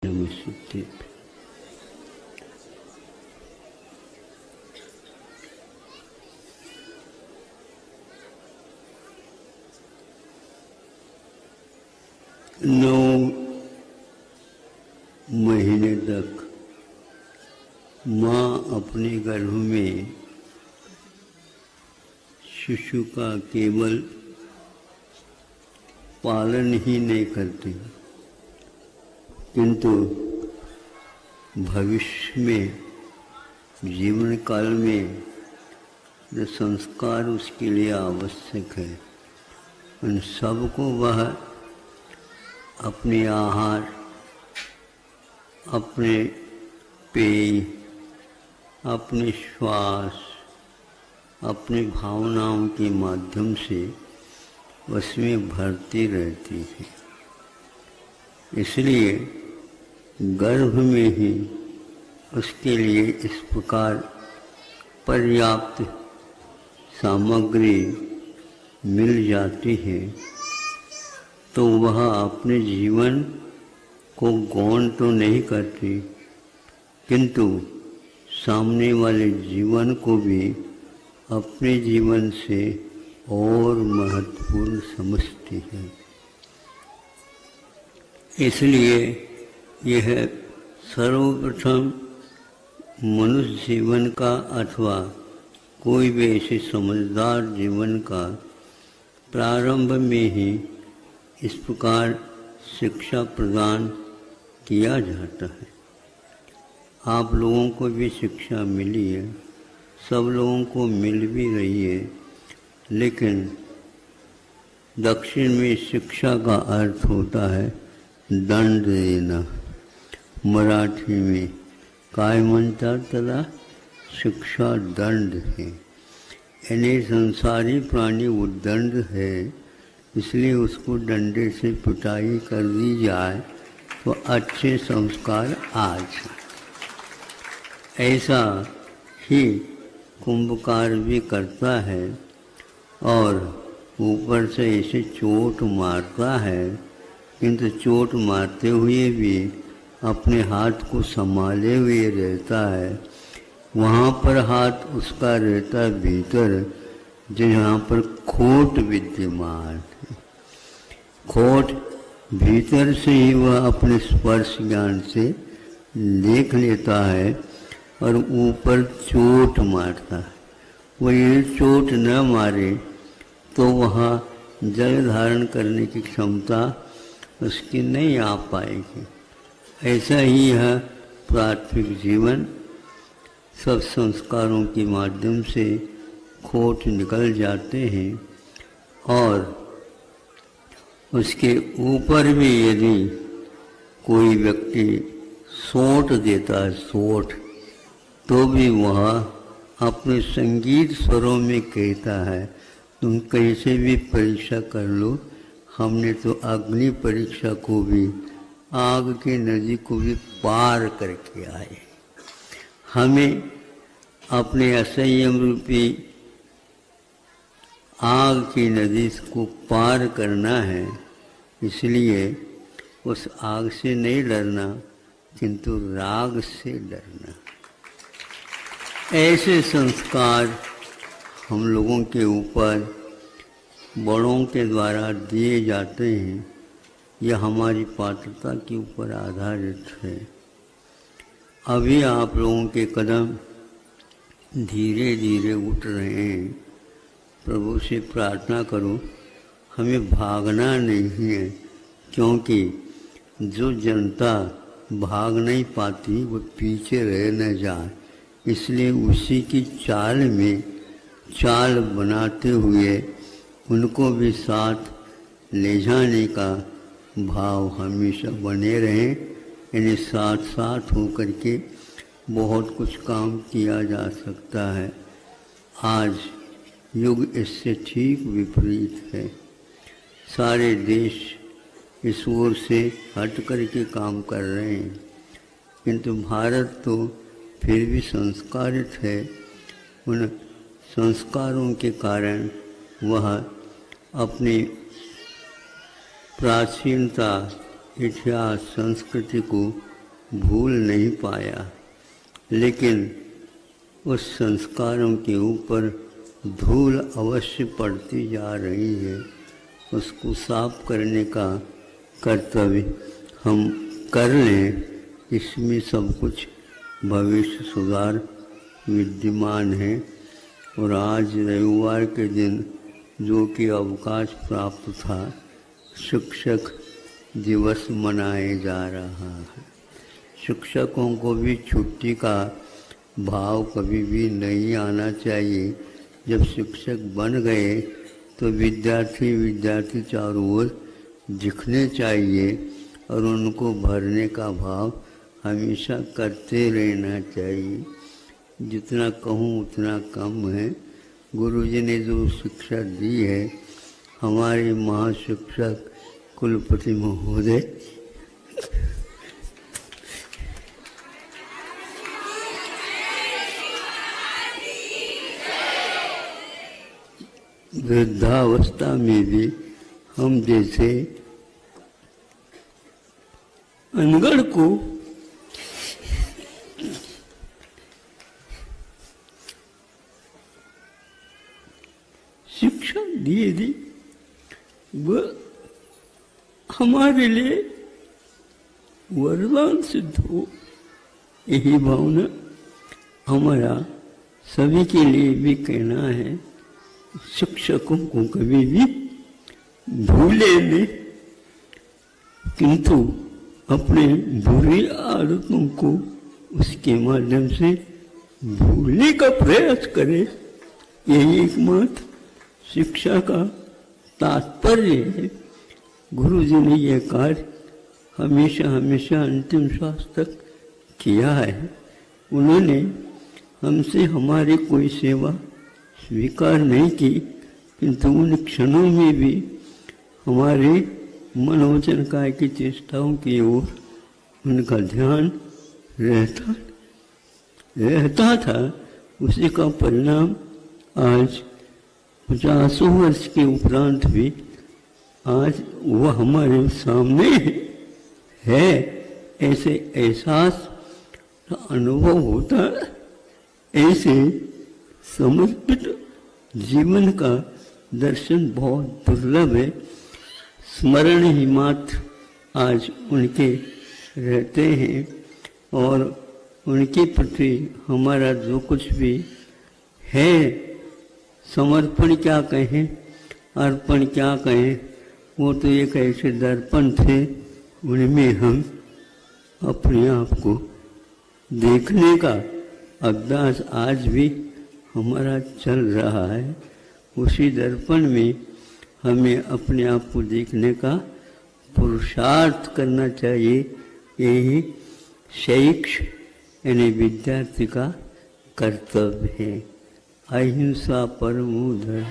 नमस्ते। नौ महीने तक माँ अपने गर्भ में शिशु का केवल पालन ही नहीं करती, किंतु भविष्य में जीवन काल में जो संस्कार उसके लिए आवश्यक है उन सबको वह अपने आहार, अपने पेय, अपने श्वास, अपनी भावनाओं के माध्यम से उसमें भरती रहती है। इसलिए गर्भ में ही उसके लिए इस प्रकार पर्याप्त सामग्री मिल जाती है तो वह अपने जीवन को गौण तो नहीं करती, किंतु सामने वाले जीवन को भी अपने जीवन से और महत्वपूर्ण समझती है। इसलिए यह सर्वप्रथम मनुष्य जीवन का अथवा कोई भी ऐसे समझदार जीवन का प्रारंभ में ही इस प्रकार शिक्षा प्रदान किया जाता है। आप लोगों को भी शिक्षा मिली है, सब लोगों को मिल भी रही है, लेकिन दक्षिण में शिक्षा का अर्थ होता है दंड देना। मराठी में काय म्हणतात त्याला शिक्षा दंड है, यानी संसारी प्राणी उद्दंड है, इसलिए उसको डंडे से पिटाई कर दी जाए तो अच्छे संस्कार आ जाए। ऐसा ही कुंभकार भी करता है और ऊपर से ऐसे चोट मारता है, किंतु चोट मारते हुए भी अपने हाथ को संभाले हुए रहता है। वहाँ पर हाथ उसका रहता भीतर जहाँ पर खोट विद्यमान है। खोट भीतर से ही वह अपने स्पर्श ज्ञान से देख लेता है और ऊपर चोट मारता है। वह ये चोट न मारे तो वहाँ जल धारण करने की क्षमता उसकी नहीं आ पाएगी। ऐसा ही यह प्राथमिक जीवन सब संस्कारों के माध्यम से खोट निकल जाते हैं और उसके ऊपर भी यदि कोई व्यक्ति सोट देता है, सोट, तो भी वह अपने संगीत स्वरों में कहता है तुम कैसे भी परीक्षा कर लो, हमने तो अग्नि परीक्षा को भी, आग की नदी को भी पार करके आए। हमें अपने असंयम रूपी आग की नदी को पार करना है, इसलिए उस आग से नहीं डरना किंतु राग से डरना। ऐसे संस्कार हम लोगों के ऊपर बड़ों के द्वारा दिए जाते हैं। यह हमारी पात्रता के ऊपर आधारित है। अभी आप लोगों के कदम धीरे धीरे उठ रहे हैं। प्रभु से प्रार्थना करो हमें भागना नहीं है, क्योंकि जो जनता भाग नहीं पाती वो पीछे रह न जाए, इसलिए उसी की चाल में चाल बनाते हुए उनको भी साथ ले जाने का भाव हमेशा बने रहें। यानी साथ साथ होकर के बहुत कुछ काम किया जा सकता है। आज युग इससे ठीक विपरीत है। सारे देश इस ओर से हट कर के काम कर रहे हैं, किंतु भारत तो फिर भी संस्कारित है। उन संस्कारों के कारण वह अपनी प्राचीनता, इतिहास, संस्कृति को भूल नहीं पाया, लेकिन उस संस्कारों के ऊपर धूल अवश्य पड़ती जा रही है। उसको साफ करने का कर्तव्य हम कर लें, इसमें सब कुछ भविष्य सुधार विद्यमान है। और आज रविवार के दिन जो कि अवकाश प्राप्त था, शिक्षक दिवस मनाया जा रहा है। शिक्षकों को भी छुट्टी का भाव कभी भी नहीं आना चाहिए। जब शिक्षक बन गए तो विद्यार्थी चारों ओर दिखने चाहिए और उनको भरने का भाव हमेशा करते रहना चाहिए। जितना कहूँ उतना कम है। गुरुजी ने जो शिक्षा दी है, हमारे महाशिक्षक कुलपति महोदय वृद्धावस्था में भी हम जैसे अनगढ़ को शिक्षा दिए दी, वह हमारे लिए वरदान सिद्ध हो। यही भावना हमारा सभी के लिए भी कहना है। शिक्षकों को कभी भी भूले नहीं, किंतु अपने बुरी आदतों को उसके माध्यम से भूलने का प्रयास करें। यही एकमात्र शिक्षा का तात्पर्य है। गुरु जी ने यह कार्य हमेशा हमेशा अंतिम श्वास तक किया है। उन्होंने हमसे हमारी कोई सेवा स्वीकार नहीं की, किंतु उन क्षणों में भी हमारे मनोवचन काय की चेष्टाओं की ओर उनका ध्यान रहता था। उसी का परिणाम आज 50 वर्ष के उपरांत भी आज वह हमारे सामने है। ऐसे एहसास का अनुभव होता, ऐसे समर्पित जीवन का दर्शन बहुत दुर्लभ है। स्मरण ही मात्र आज उनके रहते हैं और उनके प्रति हमारा जो कुछ भी है, समर्पण क्या कहें, अर्पण क्या कहें, वो तो एक ऐसे दर्पण थे, उनमें हम अपने आप को देखने का अभ्यास आज भी हमारा चल रहा है। उसी दर्पण में हमें अपने आप को देखने का पुरुषार्थ करना चाहिए। यही शिक्षक यानी विद्यार्थी का कर्तव्य है। अहिंसा परमो धर्म।